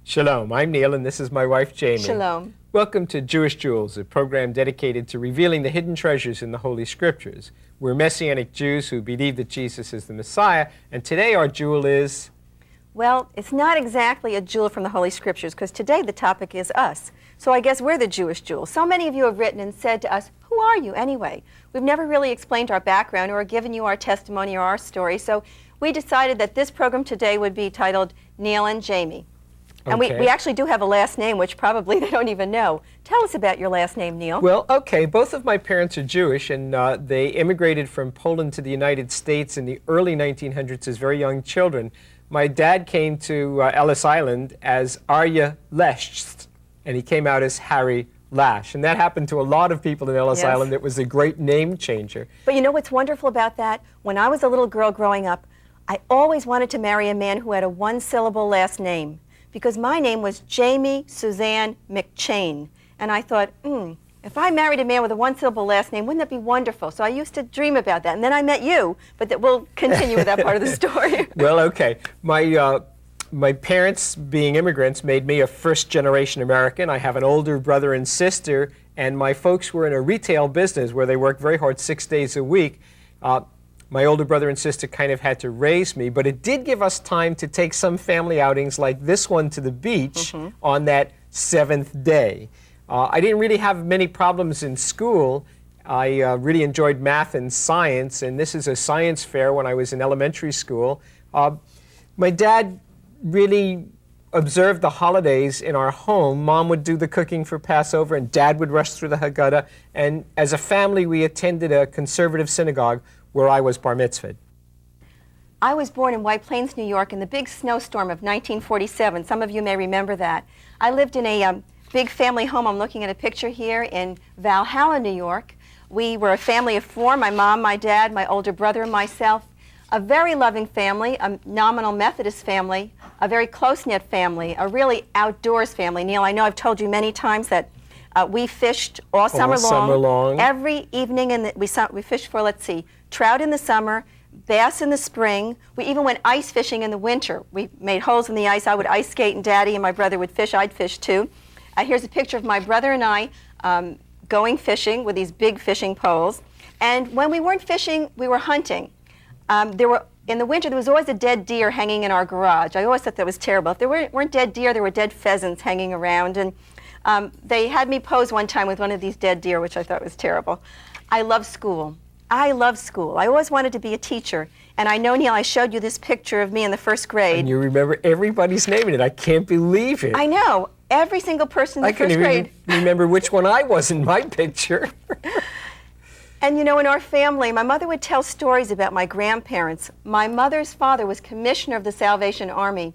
Shalom, I'm Neil and this is my wife Jamie. Shalom. Welcome to Jewish Jewels, a program dedicated to revealing the hidden treasures in the Holy Scriptures. We're Messianic Jews who believe that Jesus is the Messiah, and today our jewel is... Well, it's not exactly a jewel from the Holy Scriptures, because today the topic is us. So I guess we're the Jewish jewel. So many of you have written and said to us, who are you anyway? We've never really explained our background or given you our testimony or our story, so we decided that this program today would be titled Neil and Jamie. And Okay. we actually do have a last name, which probably they don't even know. Tell us about your last name, Neil. Well, okay, both of my parents are Jewish, and they immigrated from Poland to the United States in the early 1900s as very young children. My dad came to Ellis Island as Arya Lesht, and he came out as Harry Lash. And that happened to a lot of people in Ellis Yes. Island. It was a great name changer. But you know what's wonderful about that? When I was a little girl growing up, I always wanted to marry a man who had a one-syllable last name, because my name was Jamie Suzanne McChain. And I thought, if I married a man with a one-syllable last name, wouldn't that be wonderful? So I used to dream about that. And then I met you, but we'll continue with that part of the story. Well, okay. My parents, being immigrants, made me a first-generation American. I have an older brother and sister, and my folks were in a retail business where they worked very hard 6 days a week. My older brother and sister kind of had to raise me, but it did give us time to take some family outings like this one to the beach on that 7th day. I didn't really have many problems in school. I really enjoyed math and science, and this is a science fair when I was in elementary school. My dad really observed the holidays in our home. Mom would do the cooking for Passover, and Dad would rush through the Haggadah. And as a family, we attended a conservative synagogue where I was bar mitzvahed. I was born in White Plains, New York, in the big snowstorm of 1947. Some of you may remember that. I lived in a big family home. I'm looking at a picture here in Valhalla, New York. We were a family of 4, my mom, my dad, my older brother, and myself. A very loving family, a nominal Methodist family, a very close-knit family, a really outdoors family. Neil, I know I've told you many times that we fished all summer long. Every evening, we fished for, let's see, trout in the summer, bass in the spring. We even went ice fishing in the winter. We made holes in the ice. I would ice skate, and Daddy and my brother would fish. I'd fish too. Here's a picture of my brother and I going fishing with these big fishing poles. And when we weren't fishing, we were hunting. In the winter, there was always a dead deer hanging in our garage. I always thought that was terrible. If there weren't dead deer, there were dead pheasants hanging around. And they had me pose one time with one of these dead deer, which I thought was terrible. I love school. I love school. I always wanted to be a teacher. And I know, Neil, I showed you this picture of me in the first grade. And you remember everybody's name in it. I can't believe it. I know. Every single person in the first grade. I can't even remember which one I was in my picture. And you know, in our family, my mother would tell stories about my grandparents. My mother's father was commissioner of the Salvation Army.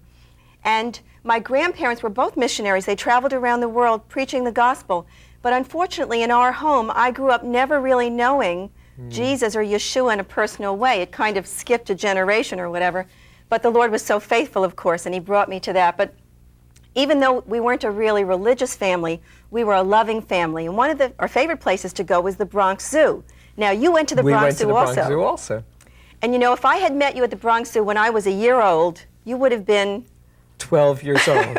And my grandparents were both missionaries. They traveled around the world preaching the gospel. But unfortunately, in our home, I grew up never really knowing Jesus or Yeshua in a personal way. It kind of skipped a generation or whatever. But the Lord was so faithful, of course, and he brought me to that. But even though we weren't a really religious family, we were a loving family. And one of our favorite places to go was the Bronx Zoo. Now, you went to the Bronx Zoo also. We went to the Bronx Zoo also. And you know, if I had met you at the Bronx Zoo when I was a year old, you would have been 12 years old.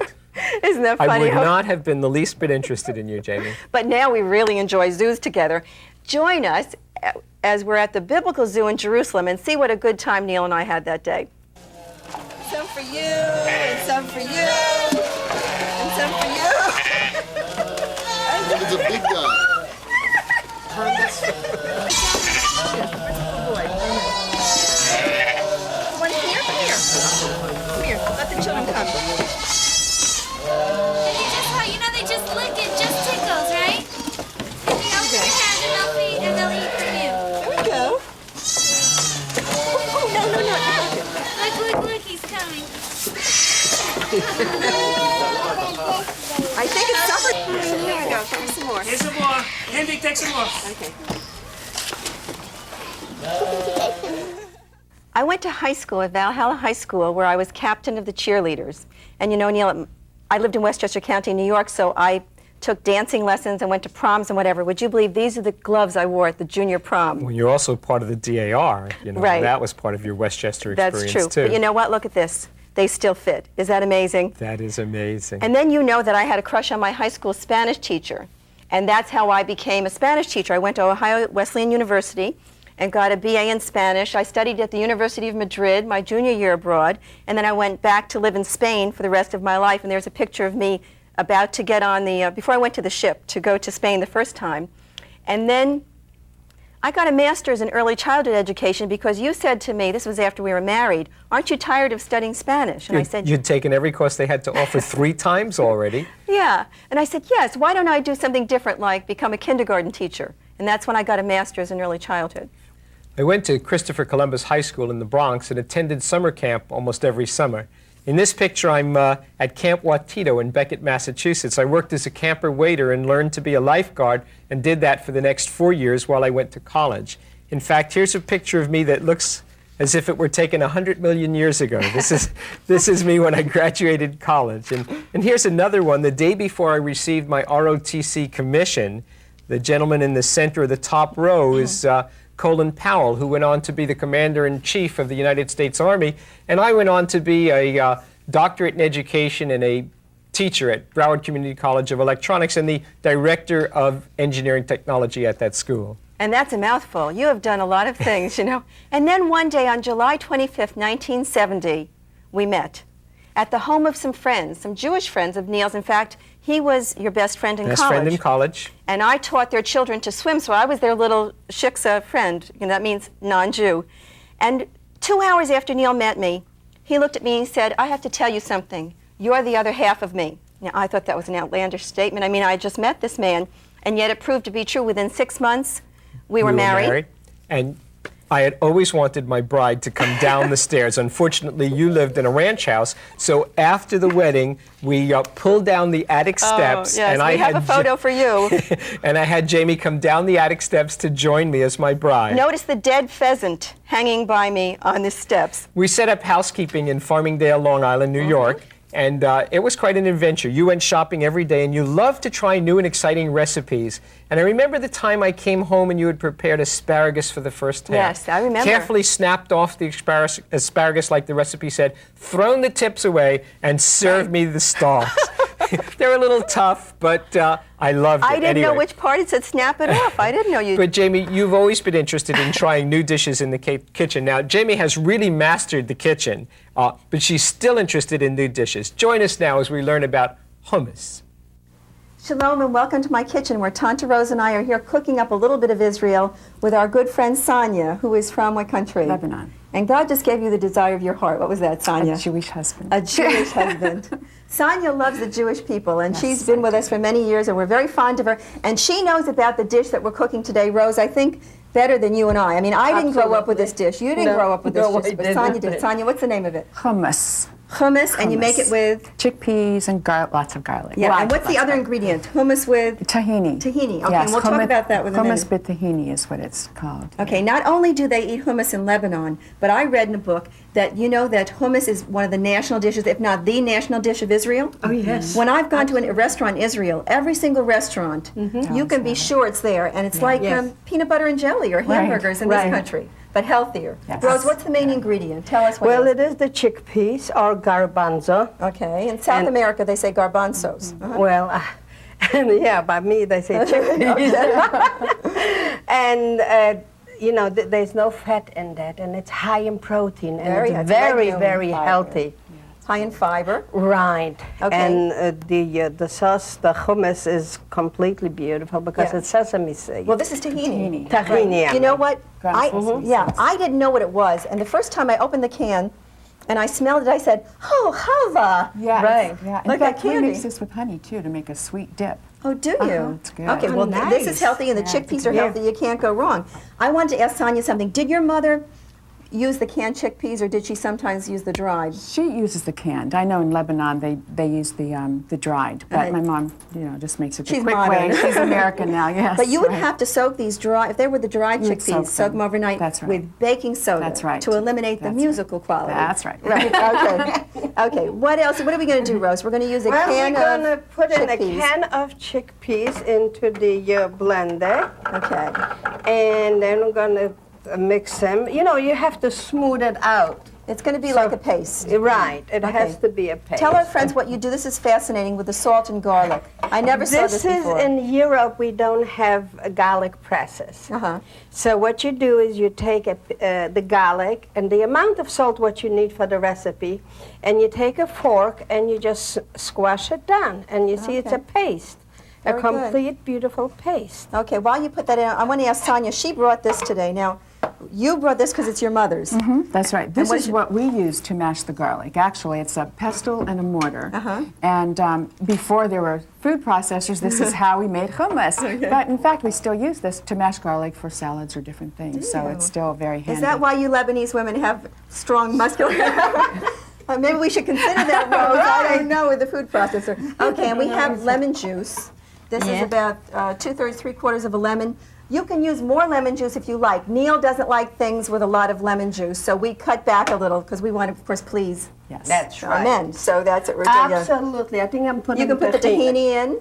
Isn't that funny? I would not have been the least bit interested in you, Jamie. But now we really enjoy zoos together. Join us as we're at the Biblical Zoo in Jerusalem and see what a good time Neil and I had that day. Some for you, and some for you, and some for you. Look at the big guy. Turn this. One here? Come here. Let the children come. You know, they just lick it, just tickles, right? And you open your hand and they'll feed and they'll eat from you. There we go. Oh, no. Look, he's coming. I think it's supper. Here we go. Give me some more. Here's some more. Henry, take some more. Okay. I went to high school at Valhalla High School where I was captain of the cheerleaders. And you know, Neil, I lived in Westchester County, New York, so I took dancing lessons and went to proms and whatever. Would you believe these are the gloves I wore at the junior prom? Well, you're also part of the DAR. You know, right. That was part of your Westchester experience, That's true. too. But you know what? Look at this. they still fit. Is that amazing? That is amazing. And then you know that I had a crush on my high school Spanish teacher. And that's how I became a Spanish teacher. I went to Ohio Wesleyan University and got a BA in Spanish. I studied at the University of Madrid my junior year abroad, and then I went back to live in Spain for the rest of my life. And there's a picture of me about to get on the, before I went to the ship to go to Spain the first time. And then I got a master's in early childhood education because you said to me, this was after we were married, aren't you tired of studying Spanish? And I said, You'd taken every course they had to offer 3 times already. yeah. And I said, yes, why don't I do something different like become a kindergarten teacher? And that's when I got a master's in early childhood. I went to Christopher Columbus High School in the Bronx and attended summer camp almost every summer. In this picture, I'm at Camp Watito in Beckett, Massachusetts. I worked as a camper waiter and learned to be a lifeguard and did that for the next 4 years while I went to college. In fact, here's a picture of me that looks as if it were taken 100 million years ago. This is me when I graduated college. And here's another one. The day before I received my ROTC commission, the gentleman in the center of the top row is Colin Powell, who went on to be the Commander-in-Chief of the United States Army, and I went on to be a doctorate in education and a teacher at Broward Community College of Electronics and the Director of Engineering Technology at that school. And that's a mouthful. You have done a lot of things, you know. And then one day on July 25th, 1970, we met at the home of some friends, some Jewish friends of Neil's. In fact, he was your best friend in college. Best friend in college. And I taught their children to swim, so I was their little shiksa friend. You know, that means non-Jew. And 2 hours after Neil met me, he looked at me and he said, I have to tell you something. You're the other half of me. Now, I thought that was an outlandish statement. I mean, I had just met this man, and yet it proved to be true. Within 6 months, we were married. And I had always wanted my bride to come down the stairs. Unfortunately, you lived in a ranch house, so after the wedding, we pulled down the attic steps. Oh, yes, and we have a photo for you. And I had Jamie come down the attic steps to join me as my bride. Notice the dead pheasant hanging by me on the steps. We set up housekeeping in Farmingdale, Long Island, New York. And it was quite an adventure. You went shopping every day, and you loved to try new and exciting recipes. And I remember the time I came home and you had prepared asparagus for the first time. Yes, I remember. Carefully snapped off the asparagus like the recipe said, thrown the tips away, and served me the stalks. They're a little tough, but I loved it. I didn't know Anyway. which part it said snap it off. I didn't know you. But Jamie, you've always been interested in trying new dishes in the kitchen. Now, Jamie has really mastered the kitchen, but she's still interested in new dishes. Join us now as we learn about hummus. Shalom and welcome to my kitchen where Tanta Rose and I are here cooking up a little bit of Israel with our good friend Sonia, who is from what country? Lebanon. And God just gave you the desire of your heart. What was that, Sonia? A Jewish husband. A Jewish husband. Sonia loves the Jewish people, and she's been with us for many years, and we're very fond of her. And she knows about the dish that we're cooking today, Rose, I think, better than you and I. I mean, I didn't grow up with this dish. You didn't grow up with this dish, but Sonia did. Sonia, what's the name of it? Hummus. Hummus, and you make it with? Chickpeas and lots of garlic. Yeah, and what's the other ingredient? Hummus with? Tahini. Tahini. Okay, yes, and we'll talk about that with a minute. Hummus with tahini is what it's called. Okay, not only do they eat hummus in Lebanon, but I read in a book that you know that hummus is one of the national dishes, if not the national dish of Israel. Oh, yes. When I've gone to a restaurant in Israel, every single restaurant, you can be sure it's there, and it's like peanut butter and jelly or hamburgers in this country, but healthier. Yes. Rose, what's the main ingredient? Tell us what Well, it is. it is the chickpeas or garbanzo. Okay, in South America they say garbanzos. Well, yeah, by me they say chickpeas. And you know, there's no fat in that, and it's high in protein, and it's very, very healthy. High in fiber. Right. Okay. And the sauce, the hummus, is completely beautiful because it's sesame seed. Well, this is tahini. Tahini, yeah. You know what? I Mm-hmm. I didn't know what it was, and the first time I opened the can, and I smelled it, I said, "Oh, halva!" Yeah, Right. Yeah. In Like fact, that we candy. mix this with honey too to make a sweet dip. Oh, do you? It's good. Okay, well, Oh, this is nice. healthy, and the Yeah, chickpeas it's are good. healthy. You can't go wrong. I wanted to ask Sonia something. Did your mother use the canned chickpeas, or did she sometimes use the dried? She uses the canned. I know in Lebanon they use the dried, but my mom, just makes it the She's quick modern. way. She's American now, yes. But you would right. have to soak these dry, if they were the dried You would chickpeas, soak them overnight That's right. with baking soda That's right. to eliminate the That's musical quality. That's right. Right, okay. Okay, what else? What are we going to do, Rose? We're going to use a Well, can we're going to of put in a chickpeas. can of chickpeas into the blender, Okay. and then we're going to mix them. You know, you have to smooth it out. It's going to be like a paste. Right, it Okay. has to be a paste. Tell our friends what you do. This is fascinating with the salt and garlic. I never saw this before. In Europe, we don't have garlic presses. Uh-huh. So what you do is you take the garlic and the amount of salt what you need for the recipe, and you take a fork and you just squash it down, and you see it's a paste. Very A good. complete, beautiful paste. Okay, while you put that in, I want to ask Sonia. She brought this today. Now, you brought this because it's your mother's. That's right. This what is is it? what we use to mash the garlic. Actually, it's a pestle and a mortar. Uh-huh. And before there were food processors, this is how we made hummus. But in fact, we still use this to mash garlic for salads or different things. So it's still very handy. Is that why you Lebanese women have strong muscular? Maybe we should consider that, Rose. I don't know with the food processor. Okay, and we have lemon juice. This is about 2/3, 3/4 of a lemon. You can use more lemon juice if you like. Neil doesn't like things with a lot of lemon juice, so we cut back a little because we want to, of course, please Yes. That's our right. men. So that's what we're doing. Absolutely. I think I'm putting You can put the tahini in.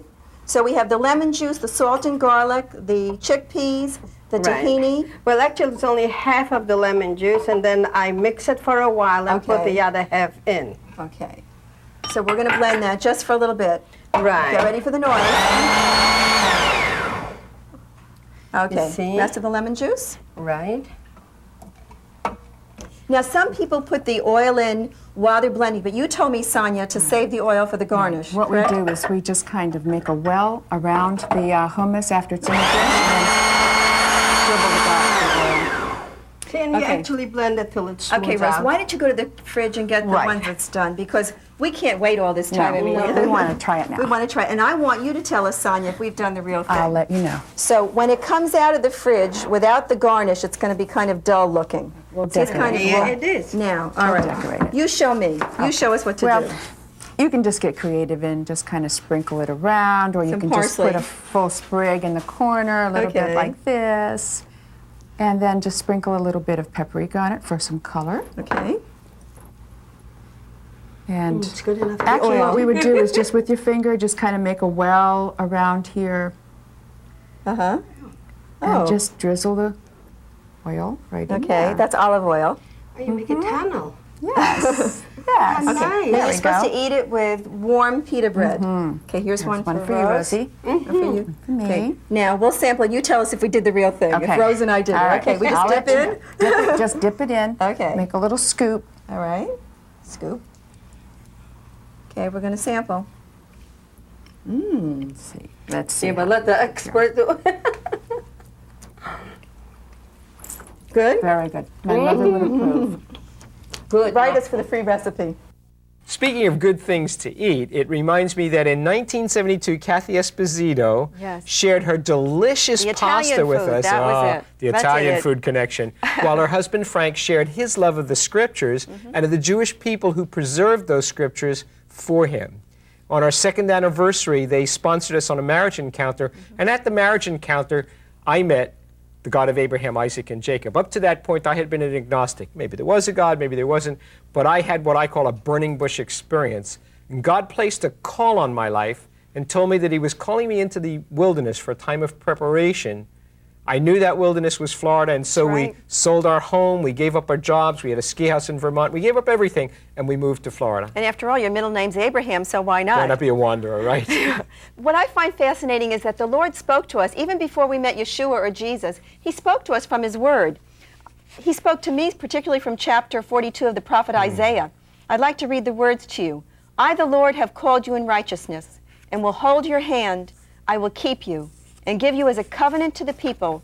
So we have the lemon juice, the salt and garlic, the chickpeas, the Right. tahini. Well, actually, it's only half of the lemon juice, and then I mix it for a while and put Okay. the other half in. Okay. So we're going to blend that just for a little bit. Right. Get ready for the noise. Okay. see? Rest of the lemon juice. Right. Now, some people put the oil in while they're blending, but you told me, Sonia, to save the oil for the garnish. What we correct? do is we just kind of make a well around the hummus after it's in the dish and then dribble the garlic. See, and you Okay. actually blend it till it's smooth Okay, Rose, out. why don't you go to the fridge and get the Right. one that's done? Because we can't wait all this time. No, we want to try it now. We want to try it. And I want you to tell us, Sonia, if we've done the real thing. I'll let you know. So when it comes out of the fridge without the garnish, it's going to be kind of dull looking. We'll See, it's kind decorate of Yeah, raw. it is. Now, all right. decorate it. You show me. You show us what to Well, do. you can just get creative and just kind of sprinkle it around, or you Some can just put parsley. a full sprig in the corner, a little Okay. bit like this, and then just sprinkle a little bit of paprika on it for some color. Okay. And It's good enough. actually, oil. what we would do is just with your finger, just kind of make a well around here, Uh-huh. and Oh. just drizzle the oil right in Okay, there. that's olive oil. Oh, you make a tunnel. Yes. Yes. Okay. Now There you're we supposed go. to eat it with warm pita bread. Okay, here's one One for for you, Rose. Rosie. And for you. For me. Okay. Now we'll sample. You tell us if we did the real thing. Okay. If Rose and I did All it. right. Okay, we just I'll dip let you in. know. Dip it, just dip it in. Okay. Make a little scoop. All right. Scoop. Okay, we're going to sample. Let's see. Let's see. Yeah, but let the expert do it. Good? Very good. My mother would approve. Good. Write us for the free recipe. Speaking of good things to eat, it reminds me that in 1972, Kathy Esposito Yes. shared her delicious The Italian pasta with food, us. that was it. The That's Italian it. food connection. While her husband Frank shared his love of the scriptures and of the Jewish people who preserved those scriptures for him. On our second anniversary, they sponsored us on a marriage encounter, and at the marriage encounter, I met the God of Abraham, Isaac, and Jacob. Up to that point, I had been an agnostic. Maybe there was a God, maybe there wasn't, but I had what I call a burning bush experience. And God placed a call on my life and told me that he was calling me into the wilderness for a time of preparation. I knew that wilderness was Florida, and so right. we sold our home, we gave up our jobs, we had a ski house in Vermont, we gave up everything, and we moved to Florida. And after all, your middle name's Abraham, so why not? Why not be a wanderer, right? What I find fascinating is that the Lord spoke to us, even before we met Yeshua or Jesus, he spoke to us from his word. He spoke to me particularly from chapter 42 of the prophet Isaiah. I'd like to read the words to you. I, the Lord, have called you in righteousness, and will hold your hand. I will keep you, and give you as a covenant to the people,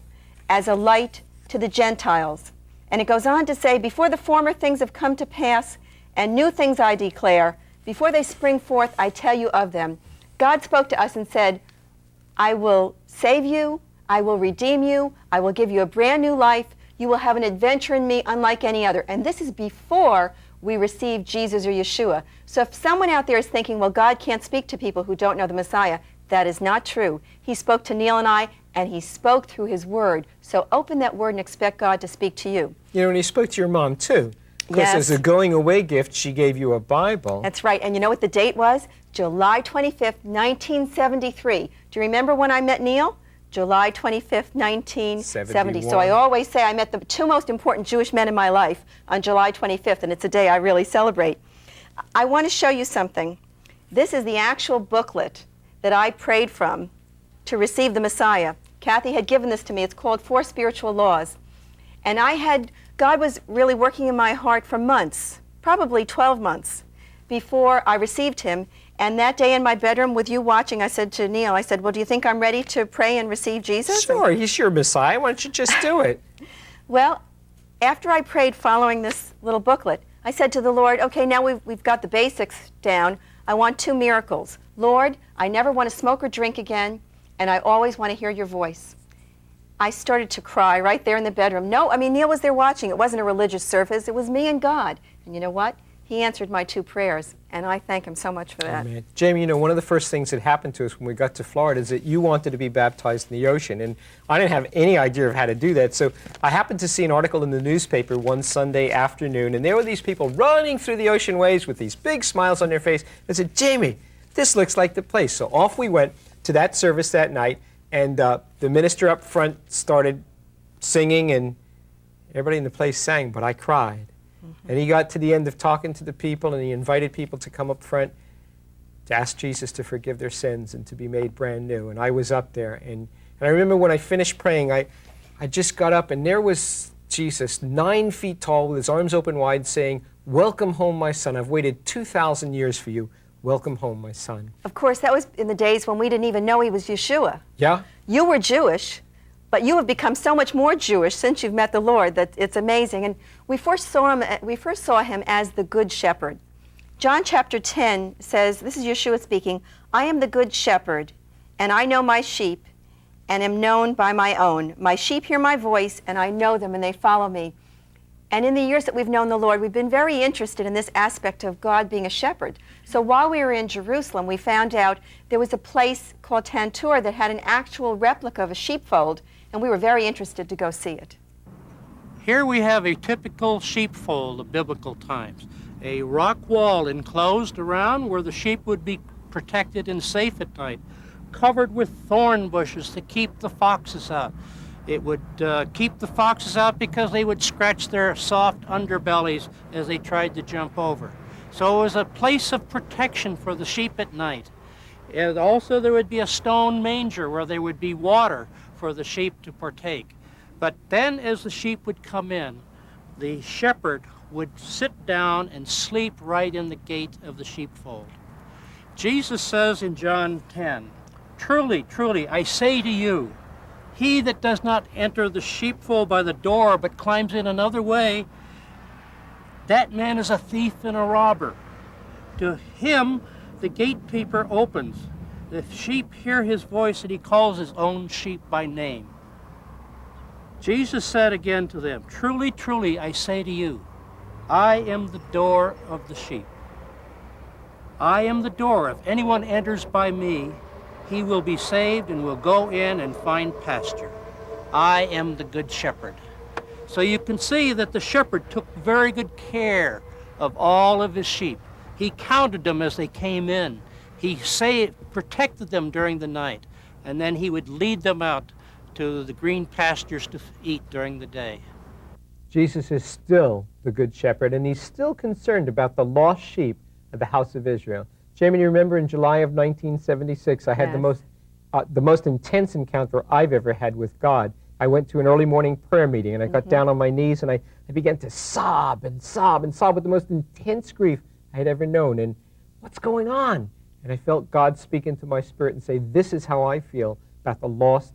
as a light to the Gentiles. And it goes on to say, before the former things have come to pass, and new things I declare, before they spring forth, I tell you of them. God spoke to us and said, I will save you, I will redeem you, I will give you a brand new life, you will have an adventure in me unlike any other. And this is before we receive Jesus or Yeshua. So if someone out there is thinking, well, God can't speak to people who don't know the Messiah, that is not true. He spoke to Neil and I, and he spoke through his word. So open that word and expect God to speak to you. You know, and he spoke to your mom, too. Because Yes. as a going-away gift, she gave you a Bible. That's right. And you know what the date was? July 25th, 1973. Do you remember when I met Neil? July 25th, 1970. 71. So I always say I met the two most important Jewish men in my life on July 25th, and it's a day I really celebrate. I want to show you something. This is the actual booklet that I prayed from to receive the Messiah. Kathy had given this to me. It's called 4 Spiritual Laws. And God was really working in my heart for months, probably 12 months, before I received him. And that day in my bedroom with you watching, I said to Neil, I said, well, do you think I'm ready to pray and receive Jesus? Sure, he's your Messiah. Why don't you just do it? Well, after I prayed following this little booklet, I said to the Lord, okay, now we've got the basics down. I want 2 miracles. Lord, I never want to smoke or drink again, and I always want to hear your voice. I started to cry right there in the bedroom. No, I mean, Neil was there watching. It wasn't a religious service. It was me and God. And you know what? He answered my 2 prayers, and I thank him so much for that. Amen. Jamie, you know, one of the first things that happened to us when we got to Florida is that you wanted to be baptized in the ocean, and I didn't have any idea of how to do that. So I happened to see an article in the newspaper one Sunday afternoon, and there were these people running through the ocean waves with these big smiles on their face. I said, Jamie, this looks like the place. So off we went to that service that night, and the minister up front started singing, and everybody in the place sang, but I cried. And he got to the end of talking to the people, and he invited people to come up front to ask Jesus to forgive their sins and to be made brand new. And I was up there. And I remember when I finished praying, I just got up, and there was Jesus, 9 feet tall, with his arms open wide, saying, welcome home, my son. I've waited 2,000 years for you. Welcome home, my son. Of course, that was in the days when we didn't even know he was Yeshua. Yeah? You were Jewish, but you have become so much more Jewish since you've met the Lord that it's amazing. And we first saw him as the Good Shepherd. John chapter 10 says, this is Yeshua speaking, I am the Good Shepherd, and I know my sheep, and am known by my own. My sheep hear my voice, and I know them, and they follow me. And in the years that we've known the Lord, we've been very interested in this aspect of God being a shepherd. So while we were in Jerusalem, we found out there was a place called Tantur that had an actual replica of a sheepfold, and we were very interested to go see it. Here we have a typical sheepfold of biblical times. A rock wall enclosed around where the sheep would be protected and safe at night, covered with thorn bushes to keep the foxes out. It would keep the foxes out because they would scratch their soft underbellies as they tried to jump over. So it was a place of protection for the sheep at night. And also there would be a stone manger where there would be water for the sheep to partake. But then as the sheep would come in, the shepherd would sit down and sleep right in the gate of the sheepfold. Jesus says in John 10, truly, truly, I say to you, he that does not enter the sheepfold by the door, but climbs in another way, that man is a thief and a robber. To him the gatekeeper opens. The sheep hear his voice, and he calls his own sheep by name. Jesus said again to them, truly, truly, I say to you, I am the door of the sheep. I am the door. If anyone enters by me, he will be saved and will go in and find pasture. I am the good shepherd. So you can see that the shepherd took very good care of all of his sheep. He counted them as they came in. He protected them during the night, and then he would lead them out to the green pastures to eat during the day. Jesus is still the Good Shepherd, and he's still concerned about the lost sheep of the house of Israel. Jamie, you remember in July of 1976, I had the most intense encounter I've ever had with God. I went to an early morning prayer meeting, and I got down on my knees, and I began to sob and sob and sob with the most intense grief I had ever known. And what's going on? And I felt God speak into my spirit and say, this is how I feel about the lost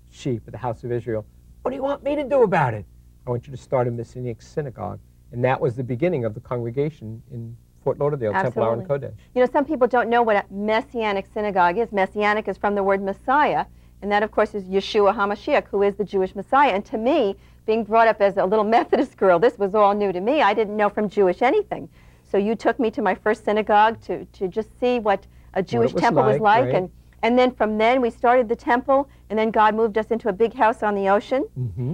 sheep of the house of Israel. What do you want me to do about it? I want you to start a Messianic synagogue. And that was the beginning of the congregation in Fort Lauderdale, Temple Aaron Kodesh. You know, some people don't know what a Messianic synagogue is. Messianic is from the word Messiah, and that, of course, is Yeshua Hamashiach, who is the Jewish Messiah. And to me, being brought up as a little Methodist girl, this was all new to me. I didn't know from Jewish anything. So you took me to my first synagogue to just see what a Jewish temple was like. Right? And then from then, we started the temple, and then God moved us into a big house on the ocean.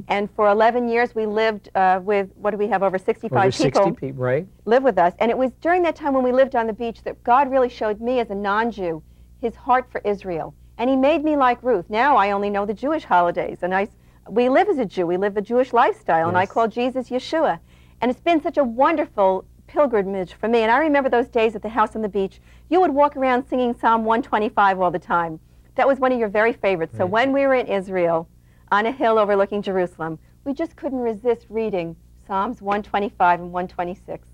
And for 11 years, we lived with, what do we have, over 65 over people. 60 people, right? Live with us. And it was during that time when we lived on the beach that God really showed me as a non-Jew his heart for Israel And he made me like Ruth. Now I only know the Jewish holidays. And we live as a Jew. We live a Jewish lifestyle. And I call Jesus Yeshua. And it's been such a wonderful pilgrimage for me. And I remember those days at the house on the beach. You would walk around singing Psalm 125 all the time. That was one of your very favorites. So when we were in Israel, on a hill overlooking Jerusalem, we just couldn't resist reading Psalms 125 and 126.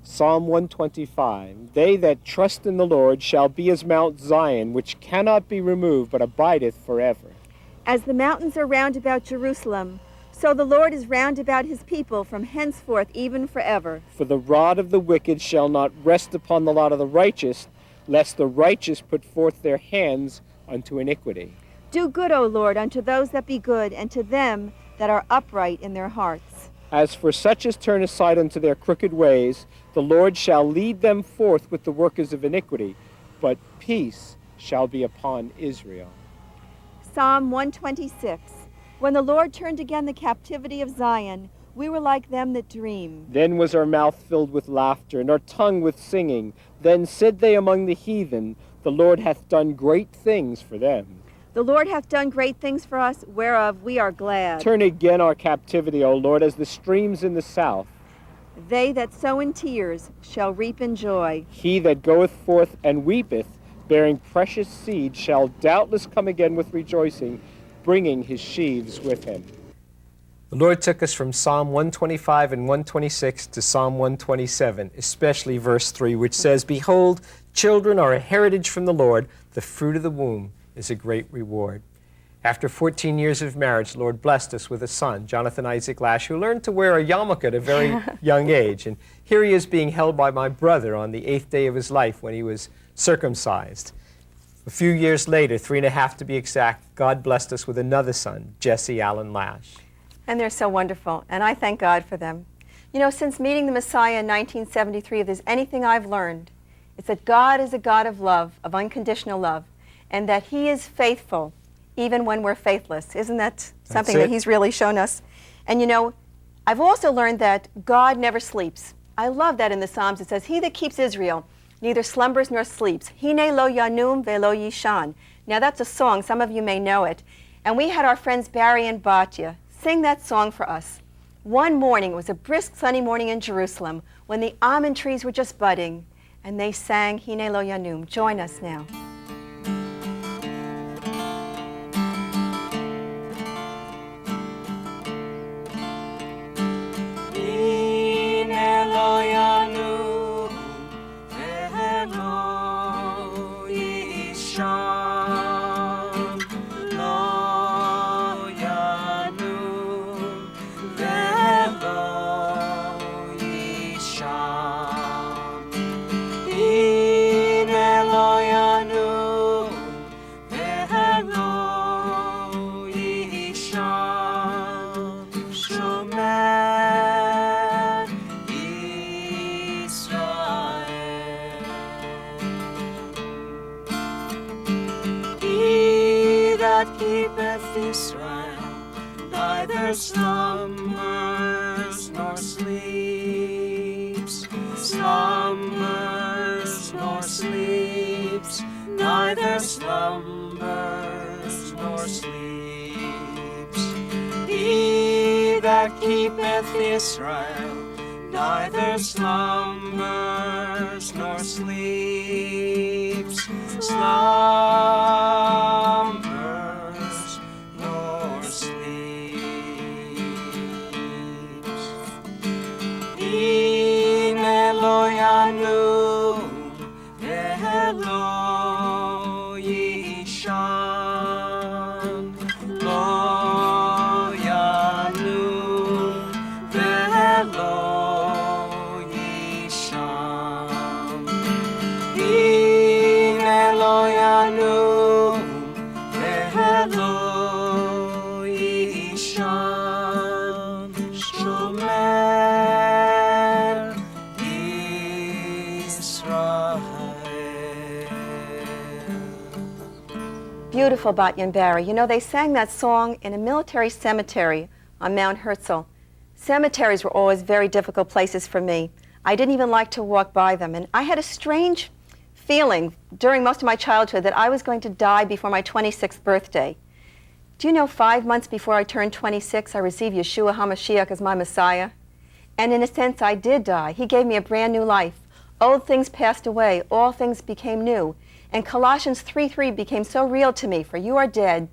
Psalm 125, they that trust in the Lord shall be as Mount Zion, which cannot be removed, but abideth forever. As the mountains are round about Jerusalem, so the Lord is round about his people from henceforth even forever. For the rod of the wicked shall not rest upon the lot of the righteous, lest the righteous put forth their hands unto iniquity. Do good, O Lord, unto those that be good, and to them that are upright in their hearts. As for such as turn aside unto their crooked ways, the Lord shall lead them forth with the workers of iniquity, but peace shall be upon Israel. Psalm 126. When the Lord turned again the captivity of Zion, we were like them that dream. Then was our mouth filled with laughter, and our tongue with singing. Then said they among the heathen, the Lord hath done great things for them. The Lord hath done great things for us, whereof we are glad. Turn again our captivity, O Lord, as the streams in the south. They that sow in tears shall reap in joy. He that goeth forth and weepeth, bearing precious seed, shall doubtless come again with rejoicing, bringing his sheaves with him. The Lord took us from Psalm 125 and 126 to Psalm 127, especially verse 3, which says, Behold, children are a heritage from the Lord, the fruit of the womb is a great reward. After 14 years of marriage, the Lord blessed us with a son, Jonathan Isaac Lash, who learned to wear a yarmulke at a very young age. And here he is being held by my brother on the 8th day of his life when he was circumcised. A few years later, 3.5 to be exact, God blessed us with another son, Jesse Allen Lash. And they're so wonderful, and I thank God for them. You know, since meeting the Messiah in 1973, if there's anything I've learned, it's that God is a God of love, of unconditional love, and that he is faithful even when we're faithless. Isn't that something that he's really shown us? And you know, I've also learned that God never sleeps. I love that in the Psalms. It says, he that keeps Israel neither slumbers nor sleeps. Hine lo yanum velo yishan. Now that's a song. Some of you may know it. And we had our friends Barry and Batya sing that song for us. One morning, it was a brisk sunny morning in Jerusalem when the almond trees were just budding, and they sang Hine lo yanum. Join us now. Israel, neither slumbers nor sleeps, slumbers nor sleeps, neither slumbers nor sleeps. He that keepeth Israel, neither slumbers nor sleeps, slumbers nor sleeps. Hine lo yanum velo yishan, lo yanum velo yishan. Hine lo yanum velo yishan, shomer Israel. Beautiful, Batya and Barry. You know, they sang that song in a military cemetery on Mount Herzl. Cemeteries were always very difficult places for me. I didn't even like to walk by them. And I had a strange feeling during most of my childhood that I was going to die before my 26th birthday. Do you know 5 months before I turned 26, I received Yeshua Hamashiach as my Messiah? And in a sense, I did die. He gave me a brand new life. Old things passed away. All things became new. And Colossians 3:3 became so real to me. For you are dead,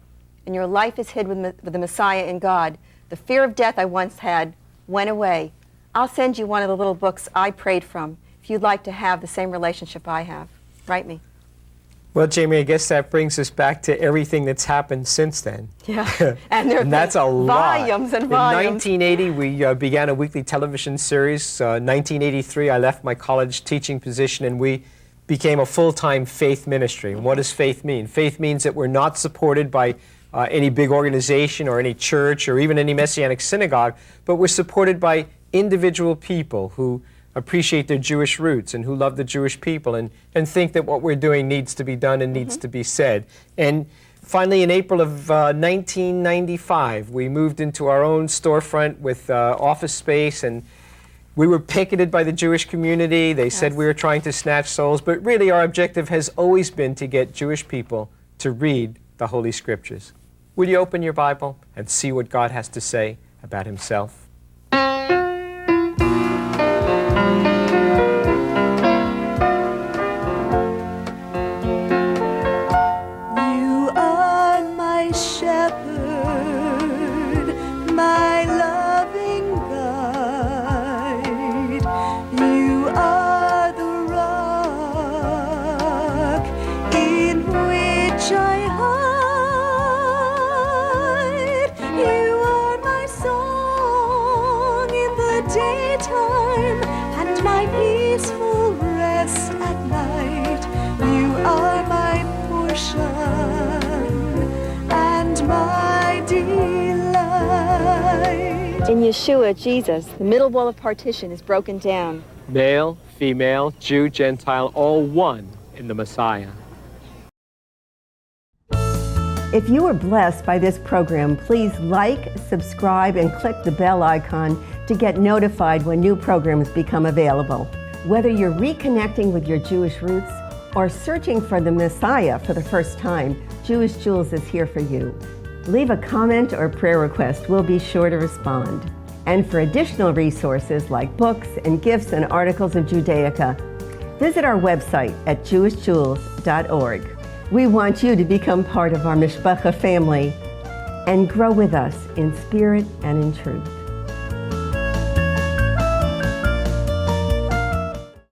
and your life is hid with the Messiah in God. The fear of death I once had went away. I'll send you one of the little books I prayed from if you'd like to have the same relationship I have. Write me. Well, Jamie, I guess that brings us back to everything that's happened since then. Yeah, and there have that's a been lot. volumes and volumes. In 1980, we began a weekly television series. 1983, I left my college teaching position, and we became a full-time faith ministry. And what does faith mean? Faith means that we're not supported by any big organization or any church or even any Messianic synagogue, but we're supported by individual people who appreciate their Jewish roots and who love the Jewish people and think that what we're doing needs to be done and needs to be said. And finally, in April of 1995, we moved into our own storefront with office space, and we were picketed by the Jewish community. They said we were trying to snatch souls, but really our objective has always been to get Jewish people to read the Holy Scriptures. Will you open your Bible and see what God has to say about himself? My loving guide, you are the rock in which I hide. You are my song in the daytime and my peaceful rest at night. You are my portion and my delight. In Yeshua, Jesus, the middle wall of partition is broken down. Male, female, Jew, Gentile, all one in the Messiah. If you were blessed by this program, please like, subscribe, and click the bell icon to get notified when new programs become available. Whether you're reconnecting with your Jewish roots or searching for the Messiah for the first time, Jewish Jewels is here for you. Leave a comment or prayer request. We'll be sure to respond. And for additional resources like books and gifts and articles of Judaica, visit our website at jewishjewels.org. We want you to become part of our Mishpacha family and grow with us in spirit and in truth.